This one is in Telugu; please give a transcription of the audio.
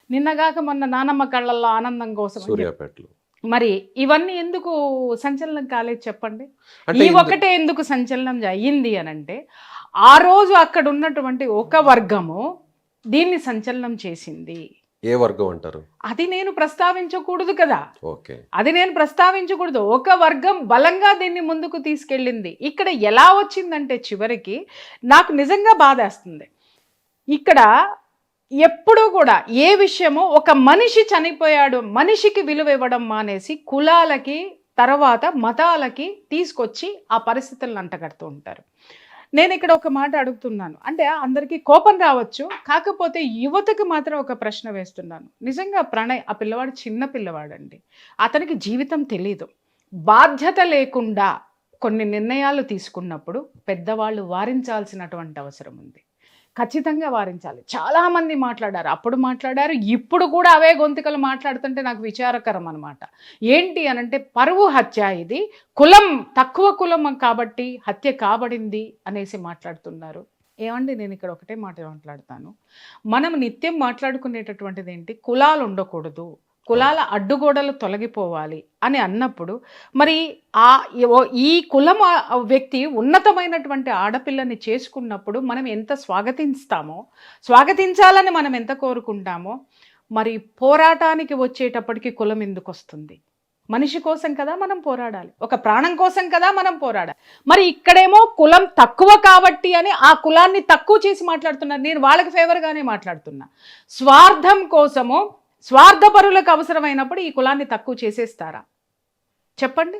నిన్నగాక మొన్న నానమ్మ కళ్ళల్లో ఆనందం కోసం అని చెప్పి. సూర్యాపేటలో మరి ఇవన్నీ ఎందుకు సంచలనం కాలేదు చెప్పండి? అంటే ఈ ఒకటే ఎందుకు సంచలనం అయ్యింది అని అంటే, ఆ రోజు అక్కడ ఉన్నటువంటి ఒక వర్గము దీన్ని సంచలనం చేసింది. ఏ వర్గం అంటారు? అది నేను ప్రస్తావించకూడదు కదా, ఓకే. అది నేను ప్రస్తావించకూడదు. ఒక వర్గం బలంగా దీన్ని ముందుకు తీసుకెళ్ళింది. ఇక్కడ ఎలా వచ్చిందంటే చివరికి నాకు నిజంగా బాధేస్తుంది. ఇక్కడ ఎప్పుడూ కూడా ఏ విషయమో ఒక మనిషి చనిపోయాడు, మనిషికి విలువ ఇవ్వడం మానేసి కులాలకి తర్వాత మతాలకి తీసుకొచ్చి ఆ పరిస్థితులను అంటగడుతూ ఉంటారు. నేను ఇక్కడ ఒక మాట అడుగుతున్నాను, అంటే అందరికీ కోపం రావచ్చు, కాకపోతే యువతకు మాత్రం ఒక ప్రశ్న వేస్తున్నాను. నిజంగా ప్రణయ్ ఆ పిల్లవాడు చిన్న పిల్లవాడండి, అతనికి జీవితం తెలీదు. బాధ్యత లేకుండా కొన్ని నిర్ణయాలు తీసుకున్నప్పుడు పెద్దవాళ్ళు వారించాల్సినటువంటి అవసరం ఉంది. ఖచ్చితంగా వారించాలి. చాలామంది మాట్లాడారు, అప్పుడు మాట్లాడారు, ఇప్పుడు కూడా అవే గొంతుకలు మాట్లాడుతుంటే నాకు విచారకరం అనమాట. ఏంటి అనంటే పరువు హత్య, ఇది కులం తక్కువ కులం కాబట్టి హత్య కాబడింది అనేసి మాట్లాడుతున్నారు. ఏమండి నేను ఇక్కడ ఒకటే మాట మాట్లాడతాను, మనం నిత్యం మాట్లాడుకునేటటువంటిది ఏంటి, కులాలు ఉండకూడదు, కులాల అడ్డుగోడలు తొలగిపోవాలి అని అన్నప్పుడు మరి ఈ కులం వ్యక్తి ఉన్నతమైనటువంటి ఆడపిల్లని చేసుకున్నప్పుడు మనం ఎంత స్వాగతించాలని మనం ఎంత కోరుకుంటామో, మరి పోరాటానికి వచ్చేటప్పటికి కులం ఎందుకు వస్తుంది? మనిషి కోసం కదా మనం పోరాడాలి, ఒక ప్రాణం కోసం కదా మనం పోరాడాలి. మరి ఇక్కడేమో కులం తక్కువ కాబట్టి అని ఆ కులాన్ని తక్కువ చేసి మాట్లాడుతున్నారు. నేను వాళ్ళకి ఫేవర్గానే మాట్లాడుతున్నా. స్వార్థం కోసము స్వార్థపరులకు అవసరమైనప్పుడు ఈ కులాన్ని తక్కువ చేసేస్తారా చెప్పండి?